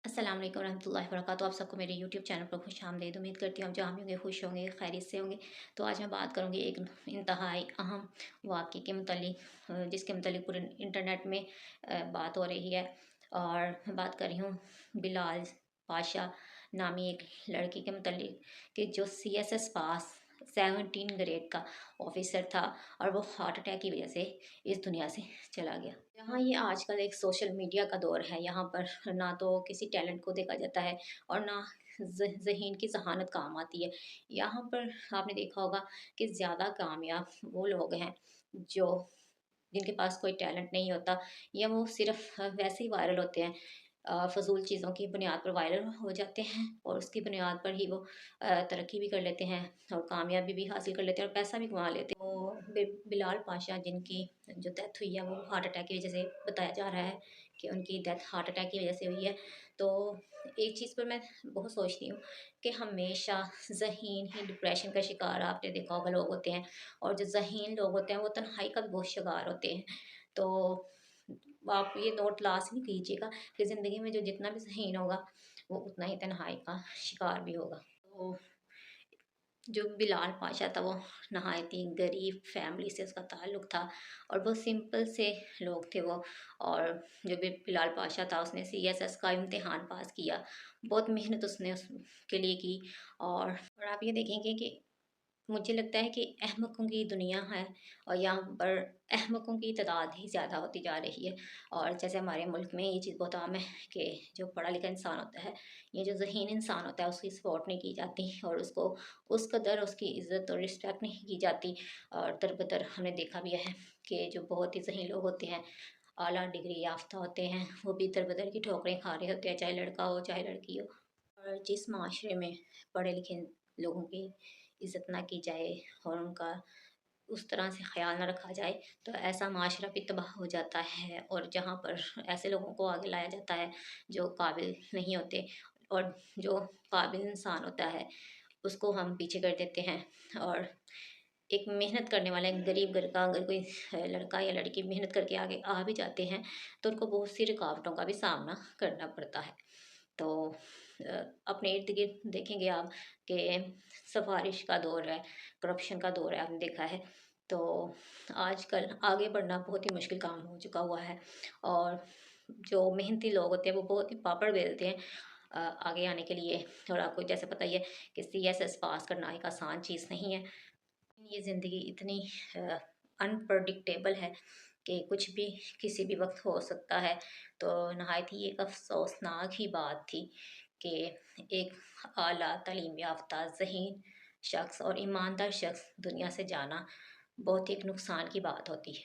अस्सलाम वालेकुम रहमतुल्लाहि व बरकातुहू। आप सबको मेरे यूट्यूब चैनल पर खुश आमदीद। उम्मीद करती हूँ आप जहाँ भी होंगे खुश होंगे, खैरियत से होंगे। तो आज मैं बात करूँगी एक इंतहाई अहम वाक़ये के मुतल्लिक़, जिसके मुतल्लिक़ पूरे इंटरनेट में बात हो रही है। और मैं बात कर रही हूँ बिलाल पाशा नामी एक लड़की के मुतल्लिक़ कि जो सीएसएस पास 17 ग्रेड का ऑफ़िसर था और वो हार्ट अटैक की वजह से इस दुनिया से चला गया। यहाँ ये आजकल एक सोशल मीडिया का दौर है, यहाँ पर ना तो किसी टैलेंट को देखा जाता है और ना ज़हीन की ज़हानत काम आती है। यहाँ पर आपने देखा होगा कि ज़्यादा कामयाब वो लोग हैं जो जिनके पास कोई टैलेंट नहीं होता, या वो सिर्फ़ वैसे ही वायरल होते हैं। फ़ज़ूल चीज़ों की बुनियाद पर वायरल हो जाते हैं और उसकी बुनियाद पर ही वो तरक्की भी कर लेते हैं और कामयाबी भी हासिल कर लेते हैं और पैसा भी कमा लेते हैं। तो बिलाल पाशा जिनकी जो डेथ हुई है वो हार्ट अटैक की वजह से बताया जा रहा है कि उनकी डेथ हार्ट अटैक की वजह से हुई है। तो एक चीज़ पर मैं बहुत सोचती हूँ कि हमेशा ज़हीन ही डिप्रेशन का शिकार, आपने देखा होगा, लोग होते हैं। और जो ज़हीन लोग होते हैं वो तन्हाई का भी बहुत शिकार होते हैं। तो आप ये नोट लाज़मी कीजिएगा कि ज़िंदगी में जो जितना भी ज़हीन होगा वो उतना ही तन्हाई का शिकार भी होगा। तो जो बिलाल पाशा था वो नहायत ही गरीब फैमिली से उसका ताल्लुक़ था और बहुत सिंपल से लोग थे वो। और जो भी बिलाल पाशा था उसने सीएसएस का इम्तिहान पास किया, बहुत मेहनत उसने उसके लिए की। और आप ये देखेंगे कि मुझे लगता है कि अहमकों की दुनिया है और यहाँ पर अहमकों की तादाद ही ज़्यादा होती जा रही है। और जैसे हमारे मुल्क में ये चीज़ बहुत आम है कि जो पढ़ा लिखा इंसान होता है, ये जो ज़हीन इंसान होता है, उसकी सपोर्ट नहीं की जाती और उसको उस कदर उसकी इज़्ज़त और रिस्पेक्ट नहीं की जाती। और दर-बदर हमने देखा भी है कि जो बहुत ही ज़हीन लोग होते हैं, आला डिग्री याफ्ता होते हैं, वो भी दर-बदर की ठोकरें खा रहे होते हैं, चाहे लड़का हो चाहे लड़की हो। और जिस माशरे में पढ़े लिखे लोगों की इज़्ज़त ना की जाए और उनका उस तरह से ख़्याल ना रखा जाए, तो ऐसा माशरा भी तबाह हो जाता है। और जहाँ पर ऐसे लोगों को आगे लाया जाता है जो काबिल नहीं होते, और जो काबिल इंसान होता है उसको हम पीछे कर देते हैं। और एक मेहनत करने वाला एक गरीब घर का अगर कोई लड़का या लड़की मेहनत करके आगे आ भी जाते हैं तो उनको बहुत सी रुकावटों का भी सामना करना पड़ता है। तो अपने इर्द गिर्द देखेंगे आप कि सिफारिश का दौर है, करप्शन का दौर है, आपने देखा है। तो आजकल आगे बढ़ना बहुत ही मुश्किल काम हो चुका हुआ है। और जो मेहनती लोग होते हैं वो बहुत ही पापड़ बेलते हैं आगे आने के लिए। और आपको जैसे पता ही है कि सीएसएस पास करना एक आसान चीज़ नहीं है। ये ज़िंदगी इतनी अनप्रडिक्टेबल है कि कुछ भी किसी भी वक्त हो सकता है। तो नहायत ही एक अफ़सोसनाक ही बात थी कि एक आला तालीम याफ़्ता ज़हीन शख़्स और ईमानदार शख़्स दुनिया से जाना बहुत ही एक नुकसान की बात होती है।